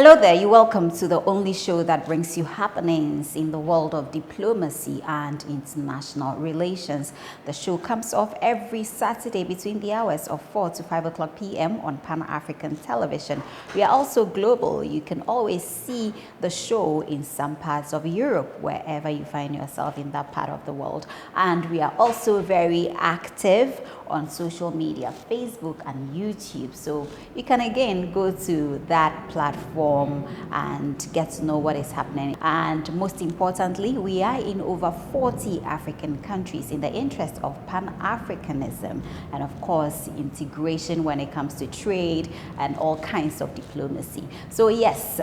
Hello there, you're welcome to the only show that brings you happenings in the world of diplomacy and international relations. The show comes off every Saturday between the hours of 4 to 5 o'clock p.m. on Pan-African television. We are also global. You can always see the show in some parts of Europe, wherever you find yourself in that part of the world. And we are also very active on social media, Facebook and YouTube. So you can again go to that platform and get to know what is happening. And most importantly, we are in over 40 African countries in the interest of Pan-Africanism and of course integration when it comes to trade and all kinds of diplomacy. So yes,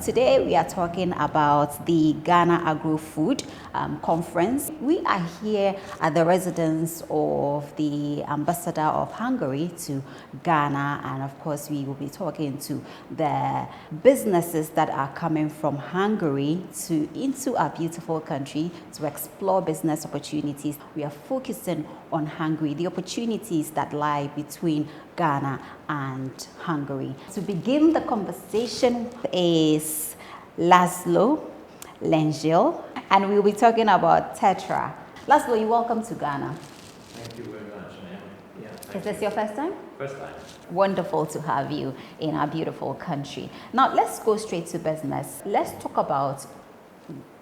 today we are talking about the Ghana Agro-Food conference. We are here at the residence of the ambassador of Hungary to Ghana, and of course we will be talking to the businesses that are coming from Hungary into our beautiful country to explore business opportunities. We are focusing on Hungary, the opportunities that lie between Ghana and Hungary. To begin the conversation is Laszlo Lengyel, and we'll be talking about Tetra. Laszlo, you're welcome to Ghana. Thank you very much. Is this your first time? First time. Wonderful to have you in our beautiful country. Now, let's go straight to business. Let's talk about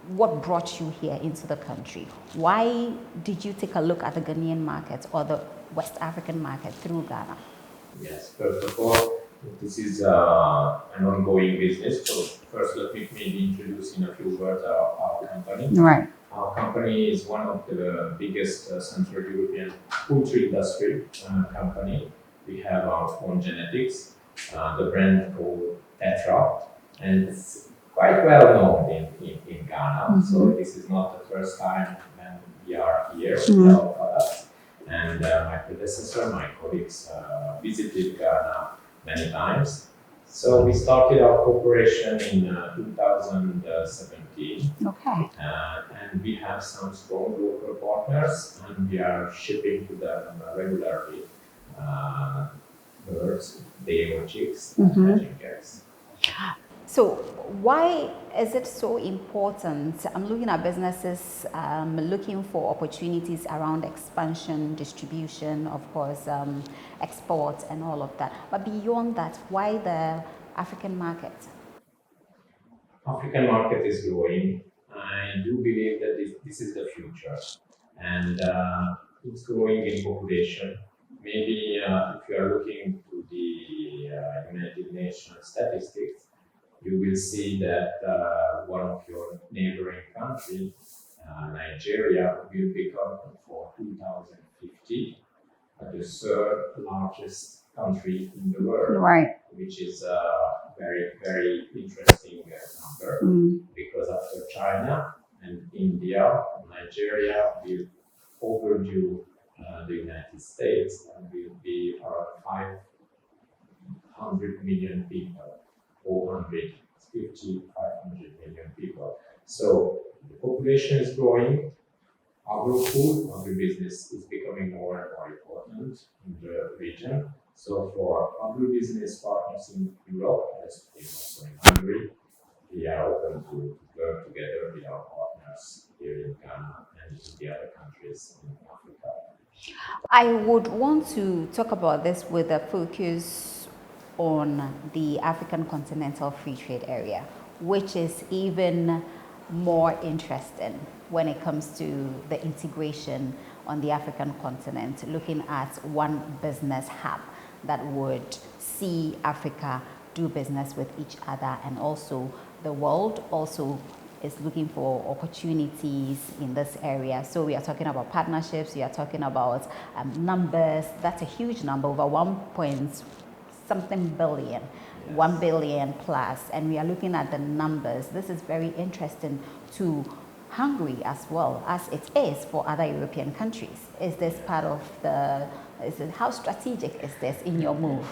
what brought you here into the country. Why did you take a look at the Ghanaian market or the West African market through Ghana? Yes, first of all, this is an ongoing business. So first, let me maybe introduce in a few words our company. Right. Our company is one of the biggest Central European poultry industry company. We have our own genetics, the brand called Tetra, and it's quite well known in Ghana. Mm-hmm. So this is not the first time when we are here with our products. And my predecessor, my colleagues visited Ghana many times. So we started our cooperation in 2017. Okay. And we have some strong local partners, and we are shipping to them regularly birds, day-old chicks, and hatching eggs. So why is it so important? I'm looking at businesses looking for opportunities around expansion, distribution, of course, export and all of that. But beyond that, why the African market? African market is growing. I do believe that this is the future. And it's growing in population. Maybe if you are looking to the United Nations statistics, you will see that one of your neighboring countries, Nigeria, will become for 2050 the third largest country in the world, right? Which is a very, very interesting number because after China and India, Nigeria will overdo the United States and will be around 500 million people. 450, 500 million people. So the population is growing. Agro-food, agribusiness is becoming more and more important in the region. So for agribusiness partners in Europe, as also in Hungary, we are open to work together with our partners here in Ghana and in the other countries in Africa. I would want to talk about this with a focus on the African Continental Free Trade Area, which is even more interesting when it comes to the integration on the African continent, looking at one business hub that would see Africa do business with each other, and also the world also is looking for opportunities in this area. So we are talking about partnerships, we are talking about numbers. That's a huge number, over 1.something billion, 1 billion plus, and we are looking at the numbers. This is very interesting to Hungary as well as it is for other European countries. Is this part of how strategic is this in your move?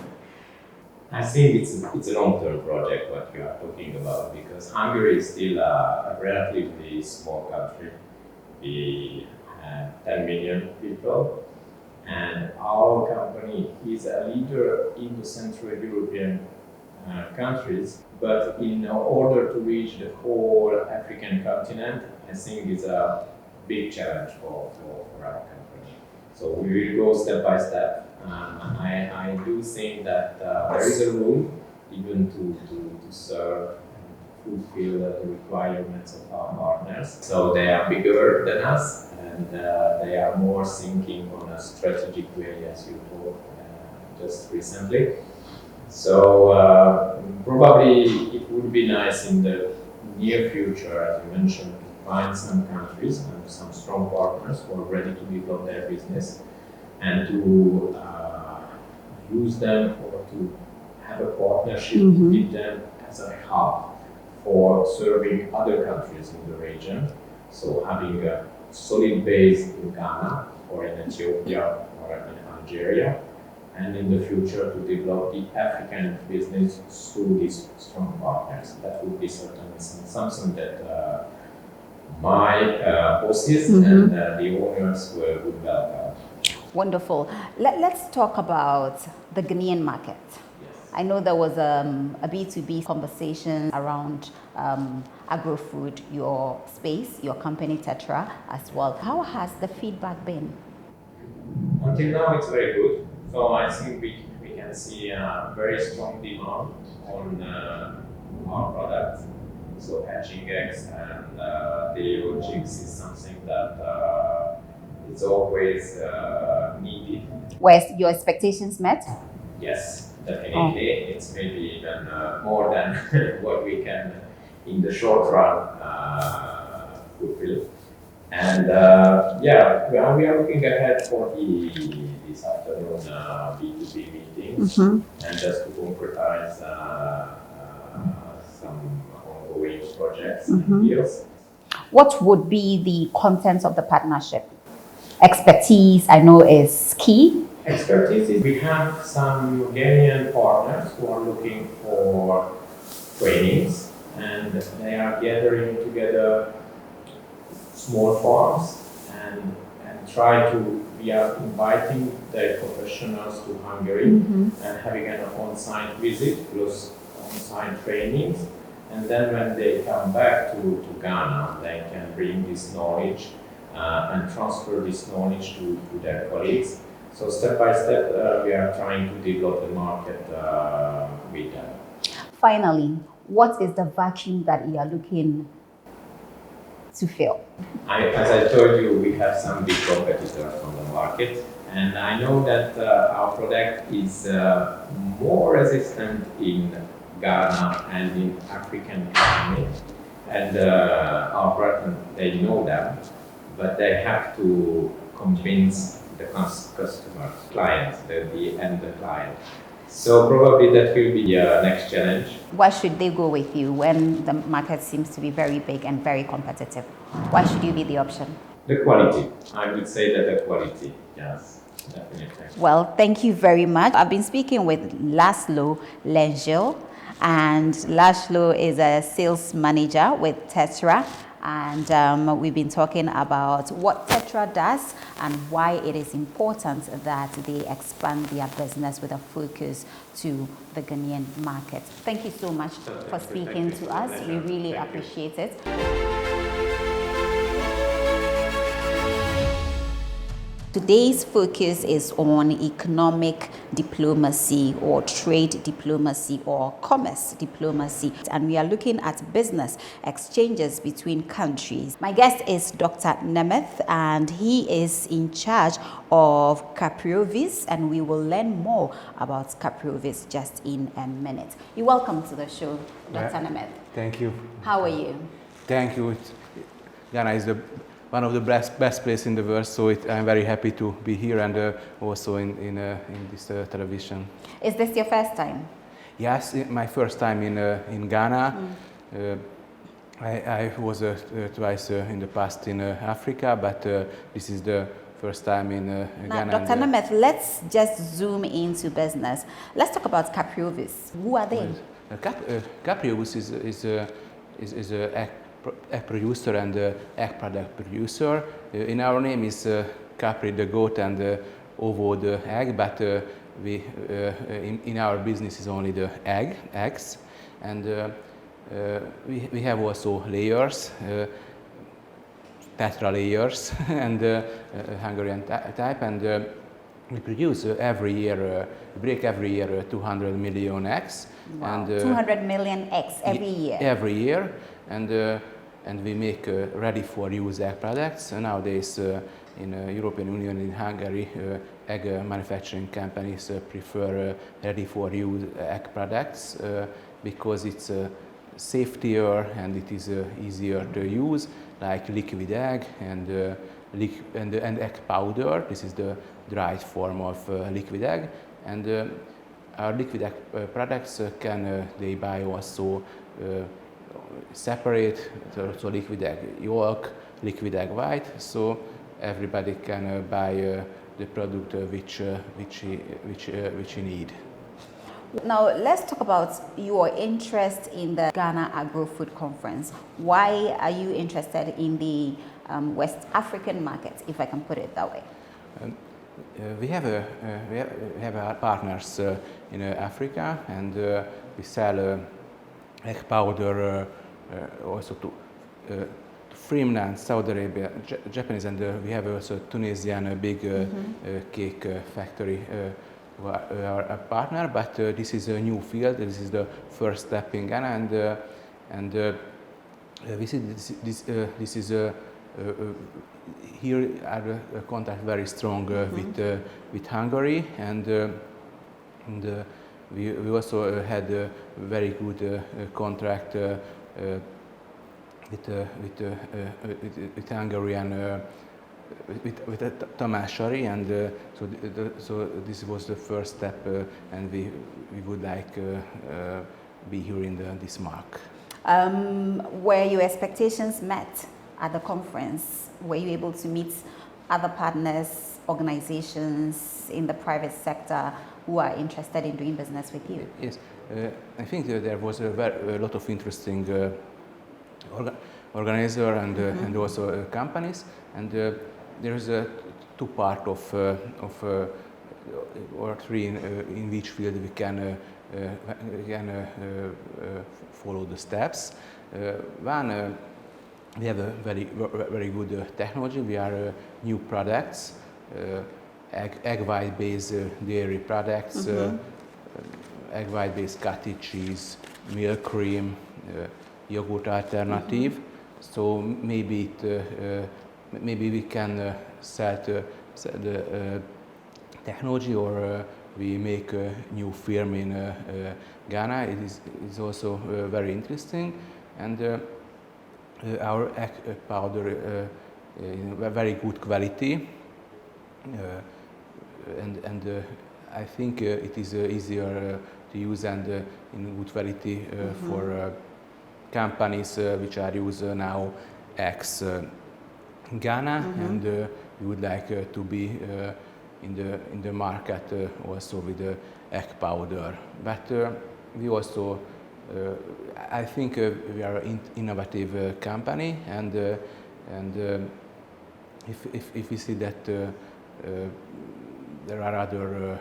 I think it's a long-term project what you are talking about, because Hungary is still a relatively small country. We have 10 million people, and our company is a leader in the Central European countries. But in order to reach the whole African continent, I think is a big challenge for our company. So we will go step by step. I do think that there is a room even to serve and fulfill the requirements of our partners. So they are bigger than us, and they are more thinking on a strategic way, as you told just recently. So probably it would be nice in the near future, as you mentioned, to find some countries and some strong partners who are ready to develop their business and to use them or to have a partnership with them as a hub for serving other countries in the region. So having a solid base in Ghana or in Ethiopia or in Algeria, and in the future to develop the African business through these strong partners. That would be certainly something that my bosses and the owners would welcome. Wonderful. Let's talk about the Ghanaian market. Yes. I know there was a B2B conversation around Agro-Food, your space, your company Tetra as well. How has the feedback been? Until now, it's very good. So I think we can see a very strong demand on our products. So hatching eggs and the chicks is something that is always needed. Were your expectations met? Yes, definitely. It's maybe even more than what we can in the short run fulfill. And yeah, we are looking ahead for this afternoon B2B meetings and just to concretize some ongoing projects and deals. What would be the contents of the partnership? Expertise, I know, is key. Expertise is we have some Ghanaian partners who are looking for trainings, and they are gathering together small farms and we are inviting the professionals to Hungary and having an on-site visit plus on-site trainings. And then when they come back to Ghana, they can bring this knowledge and transfer this knowledge to their colleagues. So step by step, we are trying to develop the market with them. Finally, what is the vacuum that you are looking to fill? As I told you, we have some big competitors on the market, and I know that our product is more resistant in Ghana and in African economy, and our partners, they know that, but they have to convince the customers, clients, the end client. So probably that will be the next challenge. Why should they go with you when the market seems to be very big and very competitive? Why should you be the option? The quality. I would say that the quality, yes, definitely. Well, thank you very much. I've been speaking with Laszlo Lengyel, and Laszlo is a sales manager with Tetra. And we've been talking about what Tetra does and why it is important that they expand their business with a focus to the Ghanaian market. Thank you so much for speaking to us. We really appreciate it. Today's focus is on economic diplomacy or trade diplomacy or commerce diplomacy, and we are looking at business exchanges between countries. My guest is Dr. Nemeth, and he is in charge of Capriovis, and we will learn more about Capriovis just in a minute. You're welcome to the show, Dr. Nemeth. Thank you. How are you? Thank you. Ghana is one of the best places in the world, so I'm very happy to be here and also in this television. Is this your first time? Yes, my first time in Ghana. I was twice in the past in Africa, but this is the first time in Ghana. Now, Dr. Nemeth, let's just zoom into business. Let's talk about Capriovis. Who are they? Capriovis is a egg producer and egg product producer. In our name is Capri the goat and Ovo the egg, but we in our business is only the eggs, and we have also layers, tetra layers, and Hungarian type, and we produce every year, break every year 200 million eggs. Wow, and 200 million eggs every year. Every year, and we make ready-for-use egg products. Nowadays, in European Union, in Hungary, egg manufacturing companies prefer ready-for-use egg products because it's safer and it is easier to use, like liquid egg and egg powder. This is the dried form of liquid egg, and our liquid egg products can they buy also separate, so liquid egg yolk, liquid egg white, so everybody can buy the product which he need. Now let's talk about your interest in the Ghana Agro-Food Conference. Why are you interested in the West African market, if I can put it that way? We have our partners in Africa, and we sell egg powder also to Fremont, Saudi Arabia, Japanese, and we have also Tunisian big cake factory who are a partner. But this is a new field. This is the first step in Ghana, and we see this is here our contact very strong with Hungary, and we also had a very good contract with Hungarian with Tamas Endre, and so this was the first step, and we would like be here in this mark. Were your expectations met at the conference? Were you able to meet other partners, organizations in the private sector who are interested in doing business with you? Yes, I think there was a lot of interesting organizer and also companies, and there is two part of or three in which field we can follow the steps. One, we have a very good technology. We are new products, egg white based dairy products, egg white based cottage cheese, milk cream, yogurt alternative. So maybe maybe we can sell the technology, or we make a new firm in Ghana. It is also very interesting, and our egg powder in very good quality, and I think it is easier to use and in good quality for companies which are using now eggs in Ghana, and we would like to be in the market also with the egg powder. But we also, I think we are an innovative company, and if we see that there are other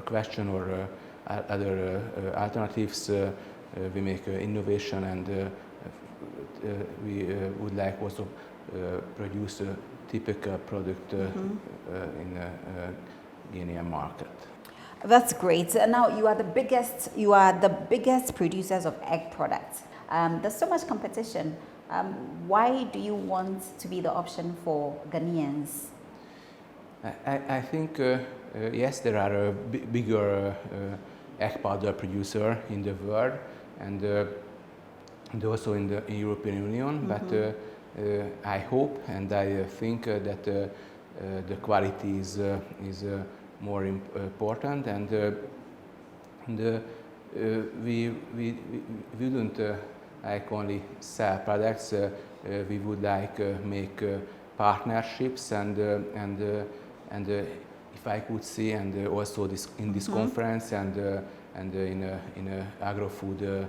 questions or other alternatives, we make innovation, and we would like also produce a typical product in the Ghanaian market. That's great. Now you are the biggest producers of egg products. There's so much competition. Why do you want to be the option for Ghanaians? I think yes, there are bigger egg powder producer in the world, and also in the European Union. But I hope and I think that the quality is more important, and we wouldn't like only sell products. We would like make partnerships, and if I could see, and also in this conference and in a Agro-Food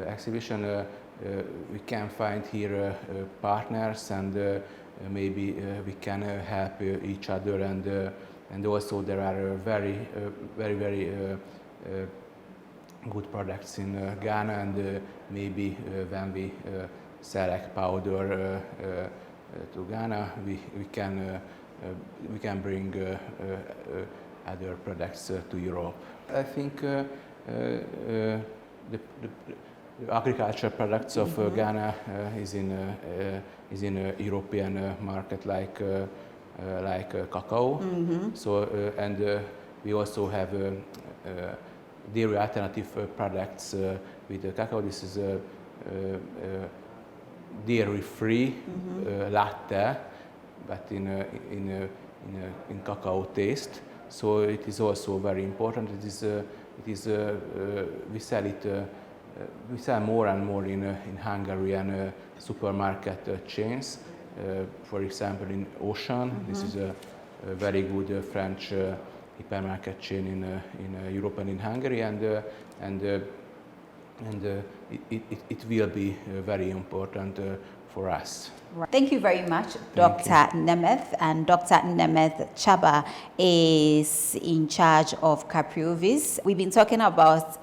exhibition, we can find here partners, and maybe we can help each other, and and also there are very good products in Ghana, and maybe when we sell egg powder to Ghana, we can bring other products to Europe. I think the agriculture products of Ghana is in a European market like cacao. So and we also have dairy alternative products with cacao. This is a dairy-free latte, but in cacao taste. So it is also very important. We sell it. We sell more and more in Hungarian supermarket chains. For example, in Auchan, this is a very good French hypermarket chain in Europe and in Hungary, and it will be very important for us. Thank you very much, Dr. Nemeth. And Dr. Nemeth Chaba is in charge of Capriovis. We've been talking about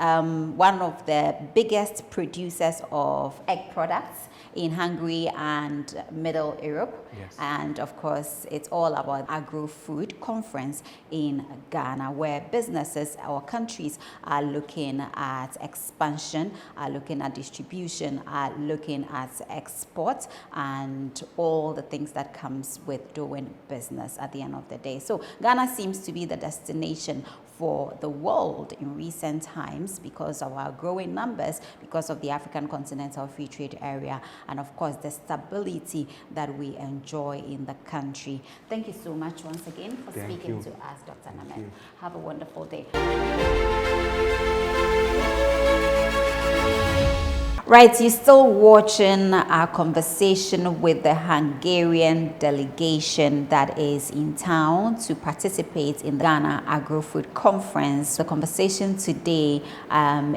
one of the biggest producers of egg products in Hungary and Middle Europe. Yes. And of course, it's all about Agro-Food conference in Ghana, where businesses or countries are looking at expansion, are looking at distribution, are looking at export, and all the things that comes with doing business at the end of the day. So Ghana seems to be the destination for the world in recent times because of our growing numbers, because of the African Continental Free Trade Area, and of course the stability that we enjoy in the country. Thank you so much once again for speaking to us, Dr. Nemeth. Have a wonderful day. Right, you're still watching our conversation with the Hungarian delegation that is in town to participate in the Ghana Agro-Food Conference. The conversation today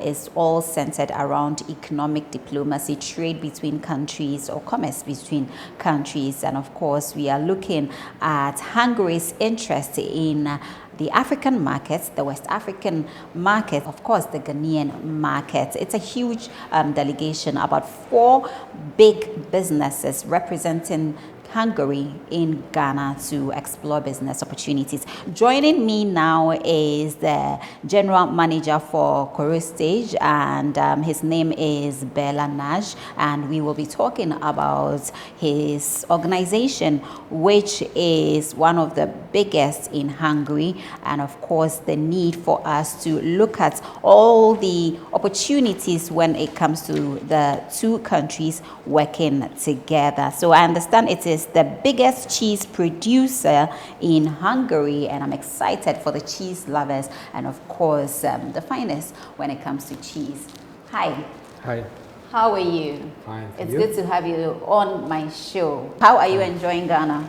is all centered around economic diplomacy, trade between countries or commerce between countries. And of course, we are looking at Hungary's interest in the African markets, the West African market, of course, the Ghanaian market. It's a huge delegation, about 4 big businesses representing Hungary in Ghana to explore business opportunities. Joining me now is the General Manager for Korostage, and his name is Bela Naj, and we will be talking about his organization, which is one of the biggest in Hungary, and of course the need for us to look at all the opportunities when it comes to the 2 countries working together. So I understand it is the biggest cheese producer in Hungary, and I'm excited for the cheese lovers and of course the finest when it comes to cheese. Hi. Hi. How are you? Fine. It's good to have you on my show. How are you enjoying Ghana?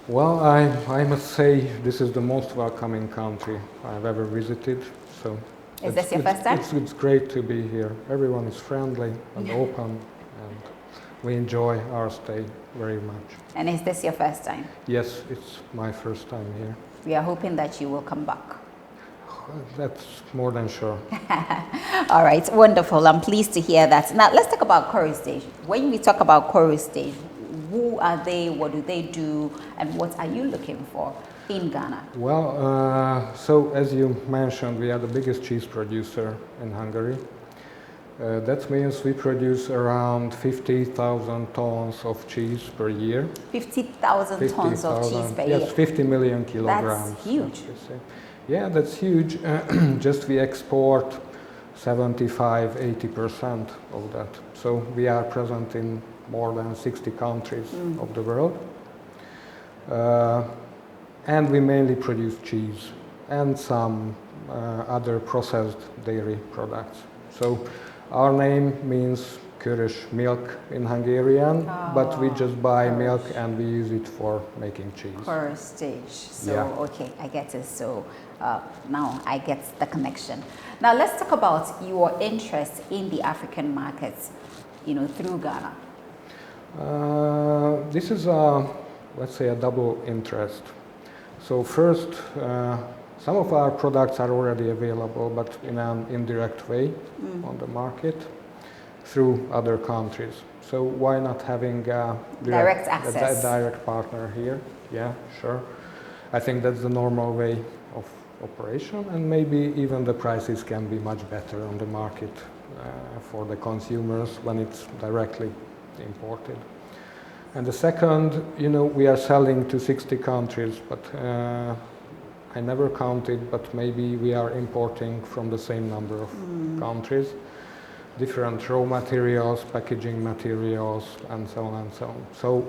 Well, I must say this is the most welcoming country I've ever visited. So Is this your first time? It's great to be here. Everyone is friendly and open, and we enjoy our stay very much. And is this your first time? Yes, it's my first time here. We are hoping that you will come back. That's more than sure. All right, wonderful. I'm pleased to hear that. Now, let's talk about Korostage. When we talk about Korostage, who are they, what do they do, and what are you looking for in Ghana? Well, so as you mentioned, we are the biggest cheese producer in Hungary. That means we produce around 50,000 tons of cheese per year. 50,000 tons of cheese per year? Yes, 50 million kilograms. That's huge. Yeah, that's huge. Just we export 75–80% of that. So we are present in more than 60 countries of the world. And we mainly produce cheese and some other processed dairy products. So our name means Körös milk in Hungarian, but we just buy milk and we use it for making cheese. Korostage. So, yeah. Okay, I get it. So now I get the connection. Now let's talk about your interest in the African markets, through Ghana. This is let's say a double interest. So first, some of our products are already available, but in an indirect way on the market through other countries. So why not having direct access, a direct partner here? Yeah, sure. I think that's the normal way of operation, and maybe even the prices can be much better on the market for the consumers when it's directly imported. And the second, we are selling to 60 countries, but I never counted, but maybe we are importing from the same number of countries, different raw materials, packaging materials, and so on and so on. So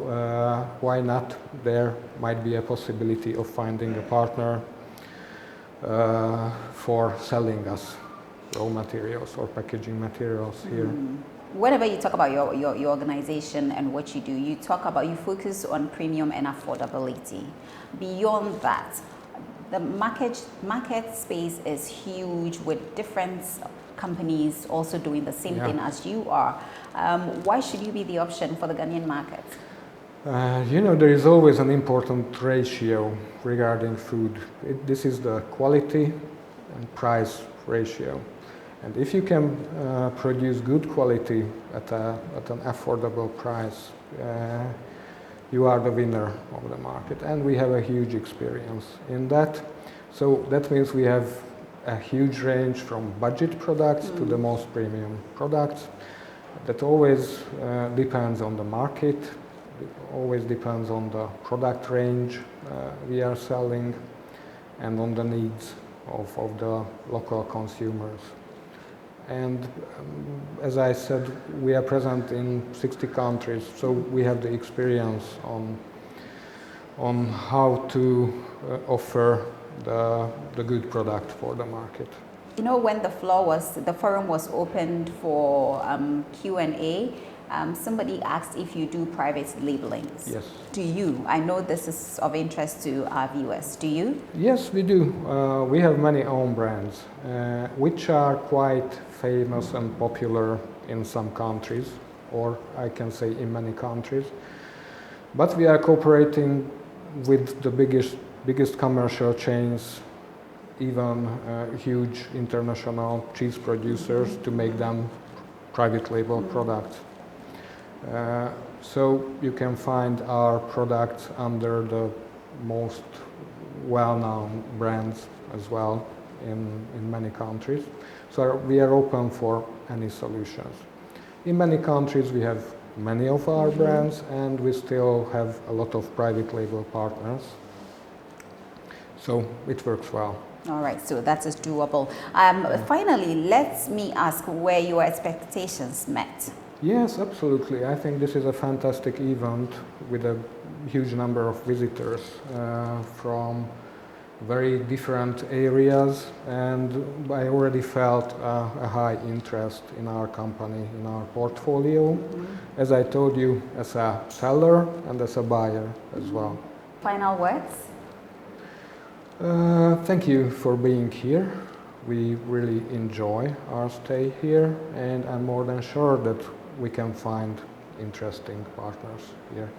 why not? There might be a possibility of finding a partner for selling us raw materials or packaging materials here. Whenever you talk about your organization and what you do, you focus on premium and affordability. Beyond that, the market space is huge with different companies also doing the same thing as you are. Why should you be the option for the Ghanaian market? There is always an important ratio regarding food. This is the quality and price ratio. And if you can produce good quality at an affordable price, you are the winner of the market. And we have a huge experience in that. So that means we have a huge range from budget products to the most premium products. That always depends on the market. It always depends on the product range we are selling and on the needs of the local consumers. And as I said, we are present in 60 countries, so we have the experience on how to offer the good product for the market. When the forum was opened for Q&A, somebody asked if you do private labelings. Yes. Do you? I know this is of interest to our viewers. Do you? Yes, we do. We have many own brands, which are quite famous and popular in some countries, or I can say in many countries. But we are cooperating with the biggest commercial chains, even huge international cheese producers, to make them private label products. So you can find our products under the most well-known brands as well in many countries. So we are open for any solutions. In many countries we have many of our brands, and we still have a lot of private label partners. So it works well. All right, so that is doable. Finally, let me ask, were your expectations met? Yes, absolutely. I think this is a fantastic event with a huge number of visitors from very different areas, and I already felt a high interest in our company, in our portfolio, as I told you, as a seller and as a buyer as well. Final words? Thank you for being here. We really enjoy our stay here, and I'm more than sure that we can find interesting partners here.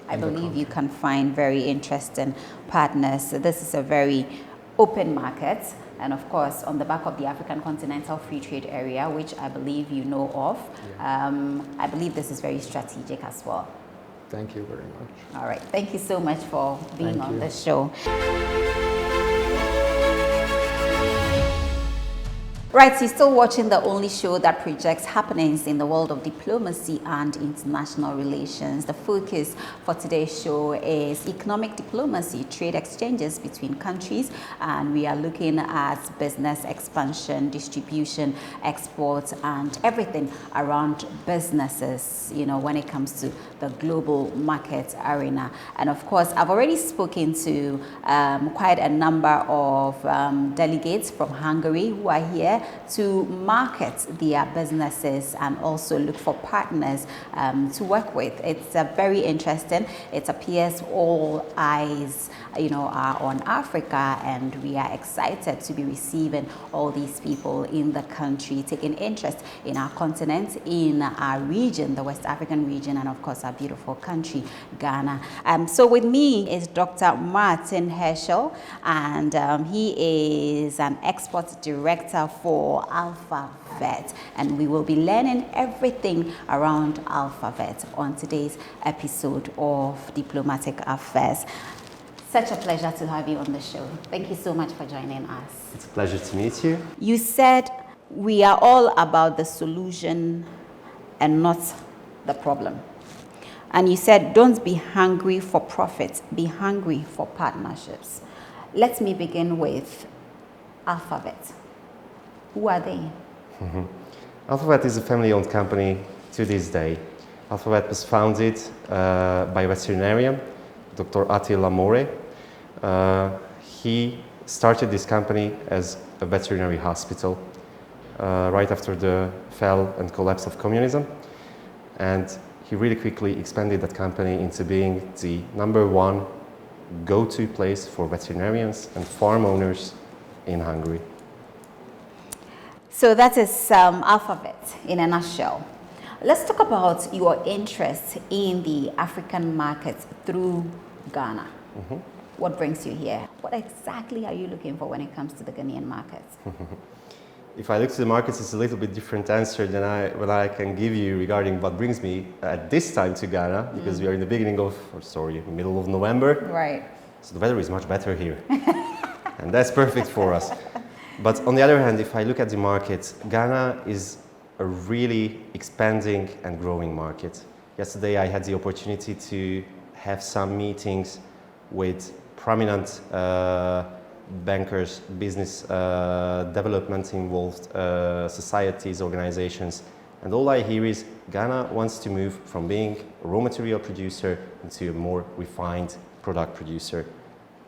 I believe you can find very interesting partners. This is a very open market, and of course on the back of the African Continental Free Trade Area, which I believe you know of. I believe this is very strategic as well. Thank you very much. All right, thank you so much for being on the show. Right, so you're still watching the only show that projects happenings in the world of diplomacy and international relations. The focus for today's show is economic diplomacy, trade exchanges between countries, and we are looking at business expansion, distribution, exports, and everything around businesses, when it comes to the global market arena. And of course, I've already spoken to quite a number of delegates from Hungary who are here. to market their businesses and also look for partners to work with. It's very interesting. It appears all eyes, are on Africa, and we are excited to be receiving all these people in the country, taking interest in our continent, in our region, the West African region, and of course our beautiful country, Ghana. So with me is Dr. Martin Herschel, and he is an export director for Alphabet, and we will be learning everything around Alphabet on today's episode of Diplomatic Affairs. Such a pleasure to have you on the show. Thank you so much for joining us. It's a pleasure to meet you. You said we are all about the solution and not the problem. And you said don't be hungry for profit, be hungry for partnerships. Let me begin with Alphabet. Who are they? Alphabet is a family-owned company to this day. Alphabet was founded by a veterinarian, Dr. H.E Tamas Endre. He started this company as a veterinary hospital right after the fall and collapse of communism, and he really quickly expanded that company into being the #1 go-to place for veterinarians and farm owners in Hungary. So that is Alphabet in a nutshell. Let's talk about your interest in the African market through Ghana. What brings you here? What exactly are you looking for when it comes to the Ghanaian market? If I look to the markets, it's a little bit different answer than what I can give you regarding what brings me at this time to Ghana, because we are in the middle of November. Right. So the weather is much better here. And that's perfect for us. But on the other hand, if I look at the market, Ghana is a really expanding and growing market. Yesterday I had the opportunity to have some meetings with prominent bankers, business development involved, societies, organizations, and all I hear is Ghana wants to move from being a raw material producer into a more refined product producer.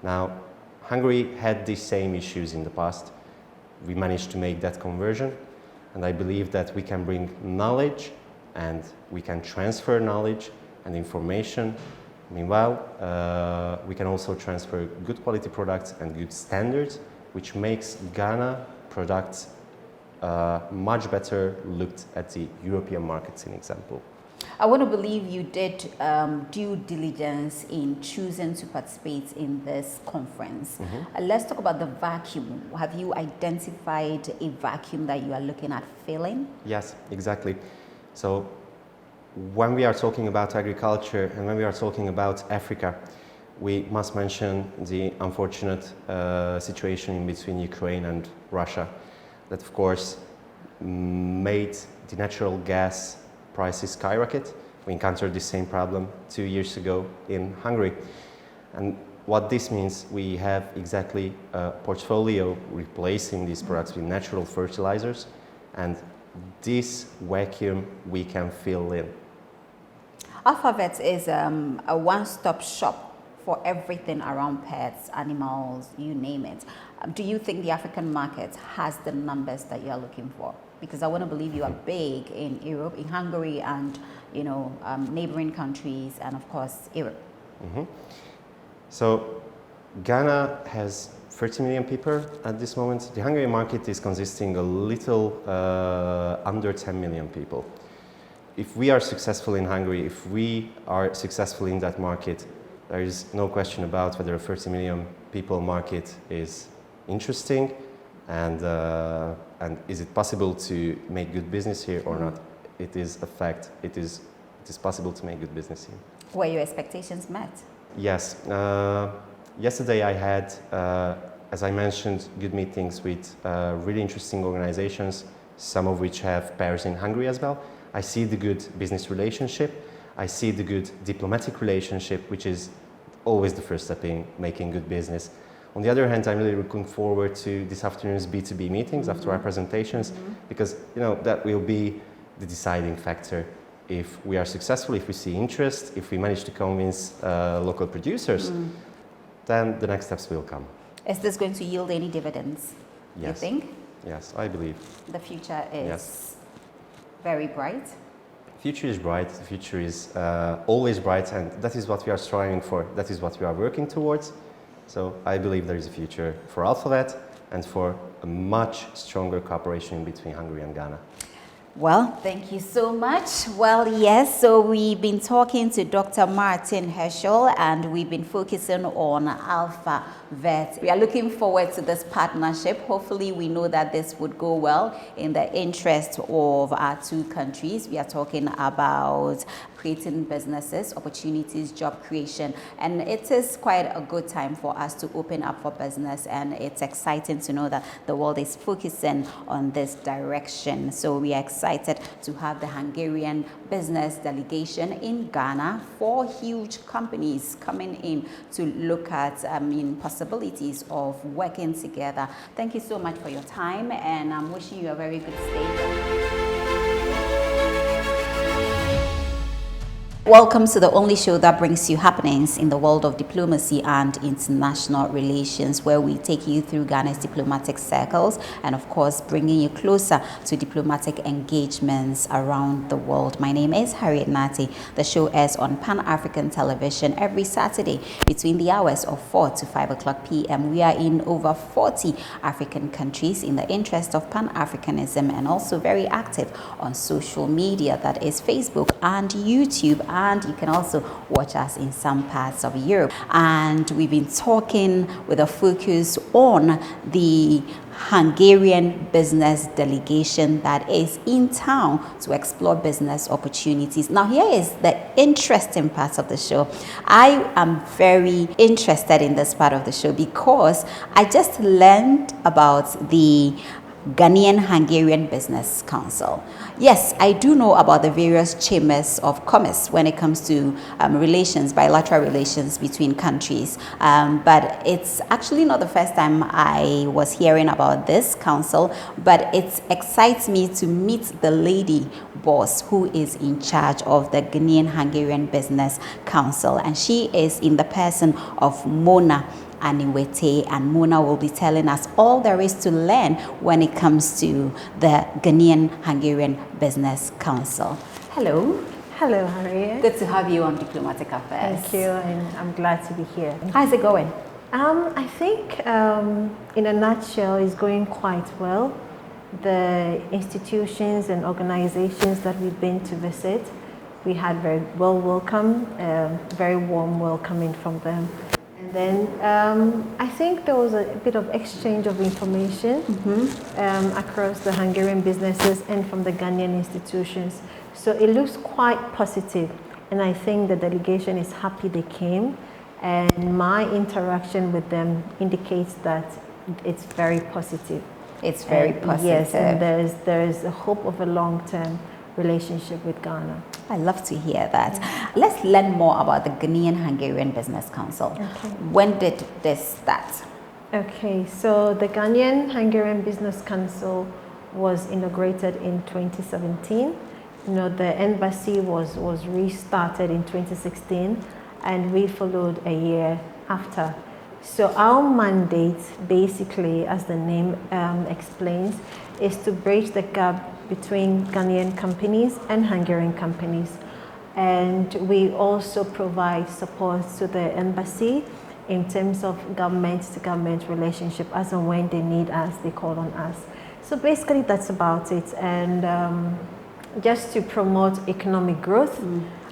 Now, Hungary had these same issues in the past. We managed to make that conversion, and I believe that we can bring knowledge and we can transfer knowledge and information. Meanwhile, we can also transfer good quality products and good standards, which makes Ghana products much better looked at the European markets, in example. I want to believe you did due diligence in choosing to participate in this conference. Let's talk about the vacuum. Have you identified a vacuum that you are looking at filling? Yes, exactly. So when we are talking about agriculture and when we are talking about Africa, we must mention the unfortunate situation in between Ukraine and Russia that, of course, made the natural gas prices skyrocket. We encountered the same problem 2 years ago in Hungary. And what this means, we have exactly a portfolio replacing these products with natural fertilizers, and this vacuum we can fill in. Alphabet is a one-stop shop for everything around pets, animals, you name it. Do you think the African market has the numbers that you are looking for? Because I want to believe you are big in Europe, in Hungary, and neighboring countries, and of course Europe. So Ghana has 30 million people at this moment. The Hungarian market is consisting a little under 10 million people. If we are successful in Hungary, if we are successful in that market, there is no question about whether a 30 million people market is interesting, and is it possible to make good business here or not? It is a fact. It is possible to make good business here. Were your expectations met? Yes. Yesterday I had, as I mentioned, good meetings with really interesting organizations, some of which have pairs in Hungary as well. I see the good business relationship. I see the good diplomatic relationship, which is always the first step in making good business. On the other hand, I'm really looking forward to this afternoon's B2B meetings after our presentations, because that will be the deciding factor. If we are successful, if we see interest, if we manage to convince local producers, then the next steps will come. Is this going to yield any dividends? Yes. You think? Yes, I believe. The future is Yes. very bright. Future is bright. The future is always bright, and that is what we are striving for. That is what we are working towards. So I believe there is a future for Alphabet and for a much stronger cooperation between Hungary and Ghana. Well, thank you so much. Well, yes, so we've been talking to Dr. Martin Herschel and we've been focusing on Alphabet. We are looking forward to this partnership. Hopefully, we know that this would go well in the interest of our two countries. We are talking about creating businesses, opportunities, job creation, and it is quite a good time for us to open up for business, and it's exciting to know that the world is focusing on this direction. So we are excited to have the Hungarian business delegation in Ghana, 4 huge companies coming in to look at possibilities of working together. Thank you so much for your time, and I'm wishing you a very good stay. Welcome to the only show that brings you happenings in the world of diplomacy and international relations, where we take you through Ghana's diplomatic circles and, of course, bringing you closer to diplomatic engagements around the world. My name is H.E Nati. The show airs on Pan-African television every Saturday between the hours of 4 to 5 o'clock p.m. We are in over 40 African countries in the interest of Pan-Africanism, and also very active on social media, that is Facebook and YouTube. And you can also watch us in some parts of Europe. And we've been talking with a focus on the Hungarian business delegation that is in town to explore business opportunities. Now, here is the interesting part of the show. I am very interested in this part of the show because I just learned about the Ghanaian Hungarian Business Council. Yes, I do know about the various chambers of commerce when it comes to relations, bilateral relations between countries, but it's actually not the first time I was hearing about this council, but it excites me to meet the lady boss who is in charge of the Ghanaian Hungarian Business Council, and she is in the person of Mona Aniwete, and Mona will be telling us all there is to learn when it comes to the Ghanaian Hungarian Business Council. Hello. Hello, Harriet. Good to have you on Diplomatic Affairs. Thank you, and I'm glad to be here. How's it going? I think, in a nutshell, it's going quite well. The institutions and organizations that we've been to visit, we had very well welcome, very warm welcoming from them. And then I think there was a bit of exchange of information across the Hungarian businesses and from the Ghanaian institutions. So it looks quite positive, and I think the delegation is happy they came, and my interaction with them indicates that it's very positive. It's very positive. Yes, and there's a hope of a long-term relationship with Ghana. I love to hear that. Yeah. Let's learn more about the Ghanaian Hungarian Business Council. Okay. When did this start? Okay, so the Ghanaian Hungarian Business Council was inaugurated in 2017. You know, the embassy was restarted in 2016, and we followed a year after. So our mandate, basically, as the name explains, is to bridge the gap between Ghanaian companies and Hungarian companies. And we also provide support to the embassy in terms of government-to-government relationship. As and when they need us, they call on us. So basically, that's about it. And just to promote economic growth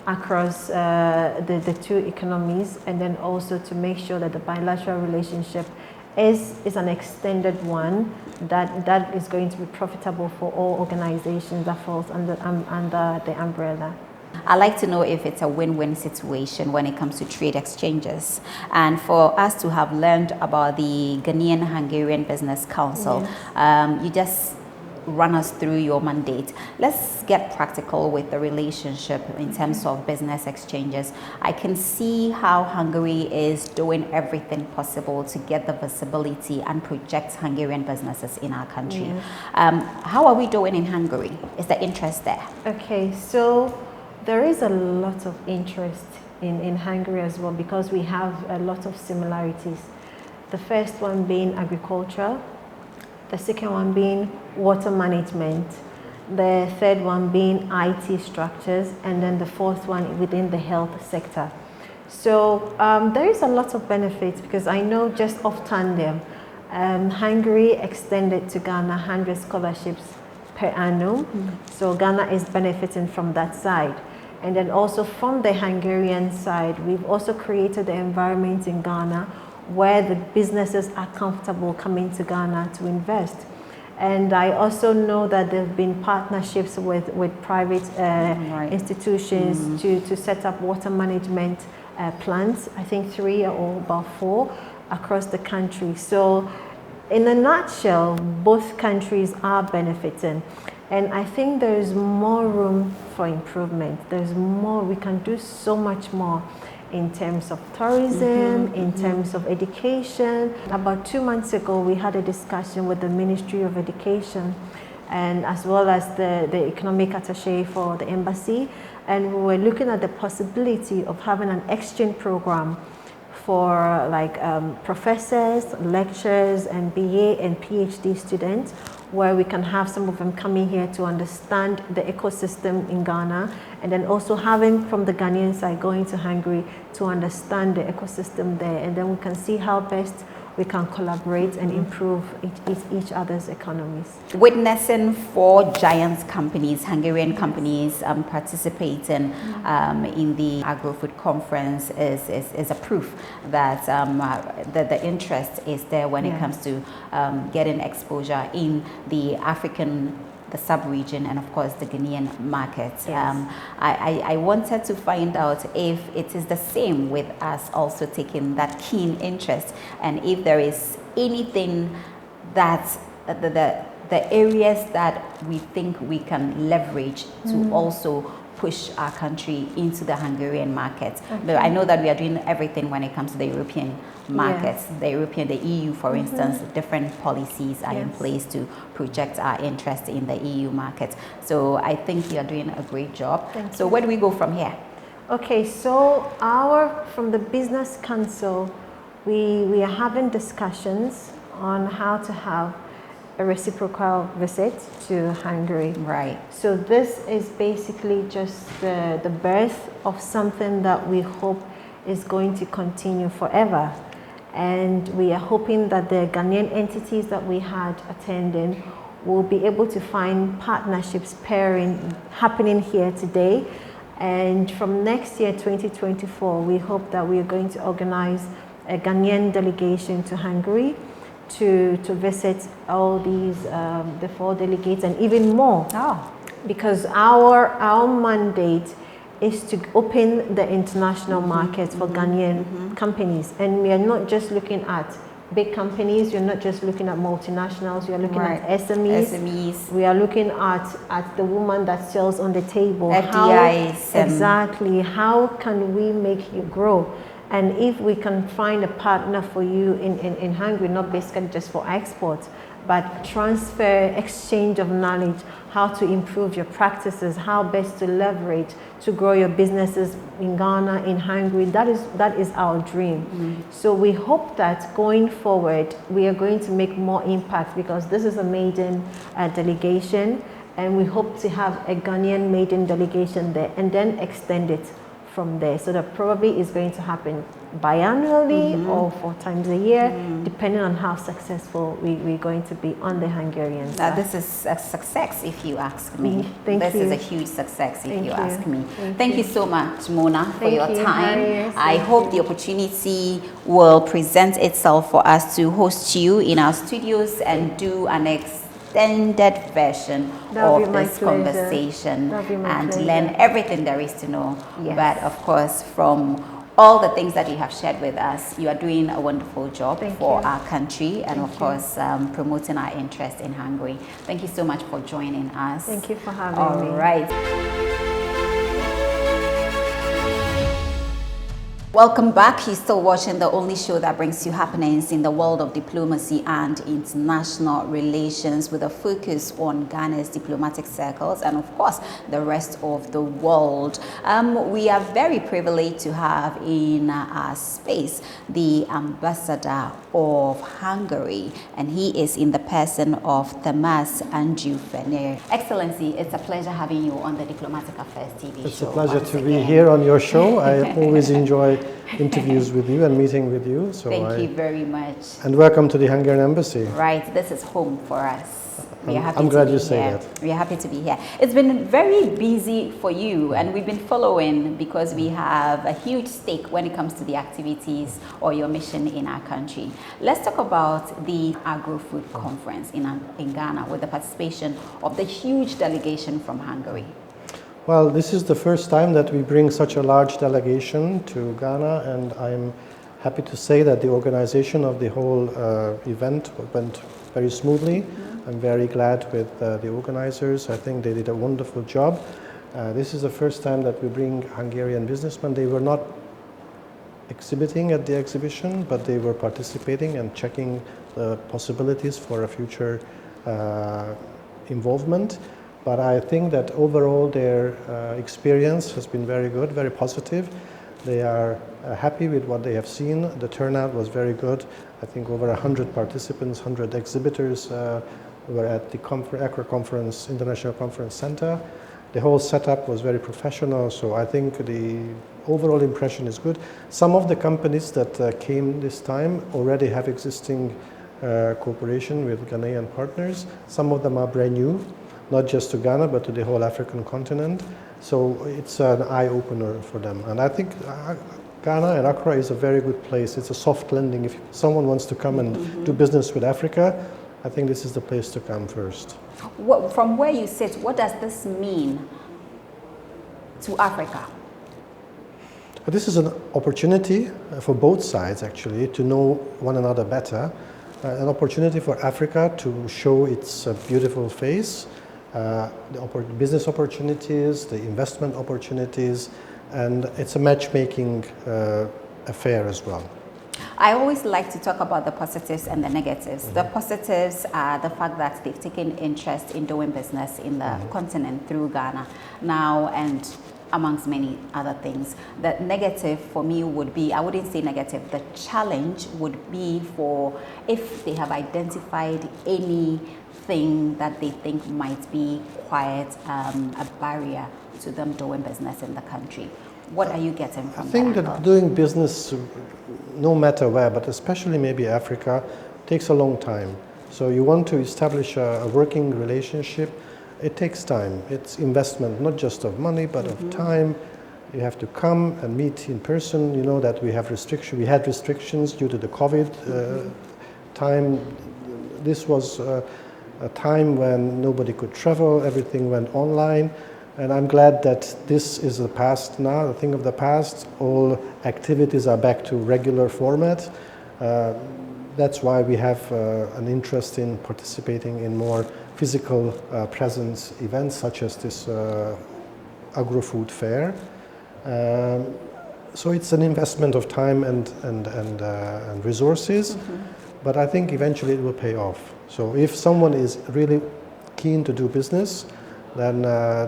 across the two economies, and then also to make sure that the bilateral relationship is an extended one that is going to be profitable for all organizations that falls under the umbrella. I'd like to know if it's a win-win situation when it comes to trade exchanges. And for us to have learned about the Ghanaian Hungarian Business Council, yes. You just run us through your mandate. Let's get practical with the relationship in terms of business exchanges. I can see how Hungary is doing everything possible to get the visibility and project Hungarian businesses in our country. Yes. How are we doing in Hungary? Is the interest there? Okay, so there is a lot of interest in Hungary as well, because we have a lot of similarities. The first one being agriculture. the second one being water management, the third one being IT structures, and then the fourth one within the health sector. So there is a lot of benefits, because I know just off tandem, Hungary extended to Ghana 100 scholarships per annum. So Ghana is benefiting from that side. And then also from the Hungarian side, we've also created the environment in Ghana where the businesses are comfortable coming to Ghana to invest. And I also know that there have been partnerships with private institutions to set up water management plants, I think 3 or about 4 across the country. So in a nutshell, both countries are benefiting. And I think there is more room for improvement. There's more, we can do so much more in terms of tourism, in terms of education. About 2 months ago, we had a discussion with the Ministry of Education, and as well as the economic attaché for the embassy. And we were looking at the possibility of having an exchange program for like professors, lecturers, and BA and PhD students, where we can have some of them coming here to understand the ecosystem in Ghana, and then also having from the Ghanaian side going to Hungary to understand the ecosystem there, and then we can see how best we can collaborate and improve each other's economies. Witnessing 4 giant companies, Hungarian companies, participating in the Agro-Food conference is a proof that the interest is there when it comes to getting exposure in the African, the sub-region, and of course the Ghanaian markets. I wanted to find out if it is the same with us also taking that keen interest, and if there is anything that the areas that we think we can leverage to also push our country into the Hungarian market. But I know that we are doing everything when it comes to the European markets. The EU, for instance, different policies are in place to project our interest in the EU market. So I think you are doing a great job. So where do we go from here? Okay, so from the Business Council, we are having discussions on how to have a reciprocal visit to Hungary. Right. So this is basically just the birth of something that we hope is going to continue forever. And we are hoping that the Ghanaian entities that we had attending will be able to find partnerships happening here today. And from next year, 2024, we hope that we are going to organize a Ghanaian delegation to Hungary to visit all these, the 4 delegates and even more. Because our mandate is to open the international markets for Ghanaian companies. And we are not just looking at big companies, we're not just looking at multinationals, we are looking at SMEs. We are looking at the woman that sells on the table. FDIs. Exactly. How can we make you grow? And if we can find a partner for you in Hungary, not basically just for export, but transfer, exchange of knowledge, how to improve your practices, how best to leverage to grow your businesses in Ghana, in Hungary, that is our dream. So we hope that going forward, we are going to make more impact, because this is a maiden delegation, and we hope to have a Ghanaian maiden delegation there and then extend it from there. So that probably is going to happen biannually or 4 times a year, depending on how successful we're going to be on the Hungarian side. This is a success, if you ask me. This is a huge success, if you ask me. Thank you so much, Mona, for your time. Harriet. I hope the opportunity will present itself for us to host you in our studios and do an extended version of this conversation and learn everything there is to know. But of course, from all the things that you have shared with us, you are doing a wonderful job for our country, and of course promoting our interest in Hungary. Thank you so much for joining us. Thank you for having me. All right. Welcome back. You're still watching the only show that brings you happenings in the world of diplomacy and international relations, with a focus on Ghana's diplomatic circles and, of course, the rest of the world. We are very privileged to have in our space the ambassador of Hungary, and he is in the person of Tamas Endre Feher. Excellency, it's a pleasure having you on the Diplomatic Affairs TV show. It's a pleasure to be here on your show. I always enjoy interviews with you and meeting with you. So Thank you very much. And welcome to the Hungarian Embassy. Right, this is home for us. We are happy I'm glad to be you say here. that. We are happy to be here. It's been very busy for you, and we've been following because we have a huge stake when it comes to the activities or your mission in our country. Let's talk about the Agro-Food conference in Ghana, with the participation of the huge delegation from Hungary. Well, this is the first time that we bring such a large delegation to Ghana, and I'm happy to say that the organization of the whole event went very smoothly. I'm very glad with the organizers. I think they did a wonderful job. This is the first time that we bring Hungarian businessmen. They were not exhibiting at the exhibition, but they were participating and checking the possibilities for a future involvement. But I think that overall their experience has been very good, very positive. They are happy with what they have seen. The turnout was very good. I think over 100 participants, 100 exhibitors were at the Agro Conference, International Conference Center. The whole setup was very professional, so I think the overall impression is good. Some of the companies that came this time already have existing cooperation with Ghanaian partners. Some of them are brand new, not just to Ghana, but to the whole African continent. So it's an eye-opener for them. And I think Ghana and Accra is a very good place. It's a soft landing. If someone wants to come and do business with Africa, I think this is the place to come first. From where you sit, what does this mean to Africa? This is an opportunity for both sides, actually, to know one another better. An opportunity for Africa to show its beautiful face, the business opportunities, the investment opportunities, and it's a matchmaking affair as well. I always like to talk about the positives and the negatives. The positives are the fact that they've taken interest in doing business in the continent through Ghana now, and amongst many other things. The negative for me would be, I wouldn't say negative, the challenge would be for if they have identified anything that they think might be quite a barrier to them doing business in the country. What are you getting from that? I think that doing business, no matter where, but especially maybe Africa, takes a long time. So you want to establish a working relationship, it takes time. It's investment, not just of money, but of time. You have to come and meet in person. You know that we have restrictions. We had restrictions due to the COVID time. This was a time when nobody could travel, everything went online. And I'm glad that this is the past now, a thing of the past. All activities are back to regular format. That's why we have an interest in participating in more physical presence events, such as this Agro-Food fair. So it's an investment of time and resources, but I think eventually it will pay off. So if someone is really keen to do business, then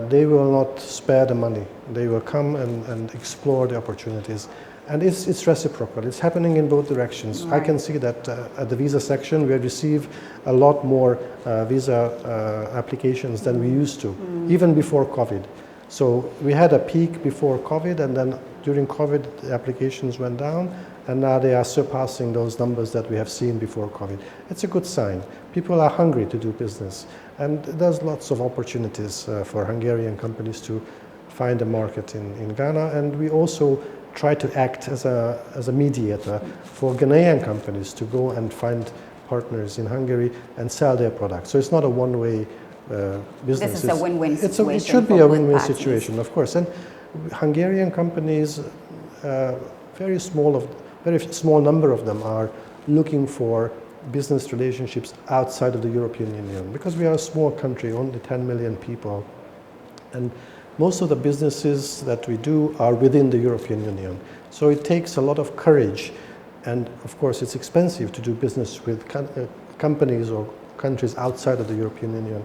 they will not spare the money. They will come and explore the opportunities. And it's reciprocal. It's happening in both directions. Right. I can see that at the visa section, we receive a lot more visa applications than we used to, even before COVID. So we had a peak before COVID, and then during COVID, the applications went down, and now they are surpassing those numbers that we have seen before COVID. It's a good sign. People are hungry to do business, and there's lots of opportunities for Hungarian companies to find a market in Ghana, and we also try to act as a mediator for Ghanaian companies to go and find partners in Hungary and sell their products. So it's not a one-way business. This is a win-win situation. It should be a win-win situation, of course. And Hungarian companies, very small number of them are looking for business relationships outside of the European Union, because we are a small country, only 10 million people. And most of the businesses that we do are within the European Union. So it takes a lot of courage, and of course it's expensive to do business with companies or countries outside of the European Union.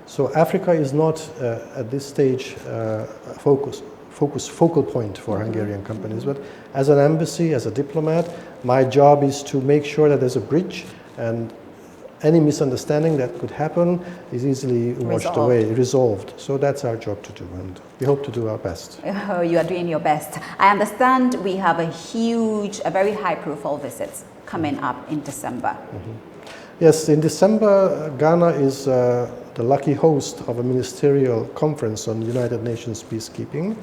So Africa is not at this stage a focal point for Hungarian companies, but as an embassy, as a diplomat, my job is to make sure that there's a bridge, and any misunderstanding that could happen is easily washed away, resolved. So that's our job to do, and we hope to do our best. Oh, you are doing your best. I understand we have a very high-profile visit coming up in December. Yes, in December, Ghana is the lucky host of a ministerial conference on United Nations peacekeeping,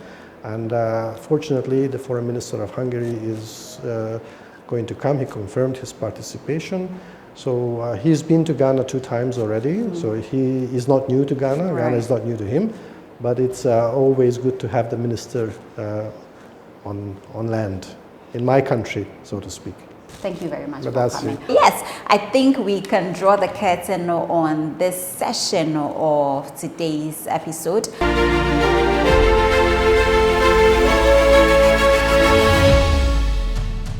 and fortunately, the Foreign Minister of Hungary is going to come. He confirmed his participation. So he's been to Ghana 2 times already, so he is not new to Ghana. Ghana is not new to him, but it's always good to have the minister on land, in my country, so to speak. Thank you very much for coming. Yes, I think we can draw the curtain on this session of today's episode.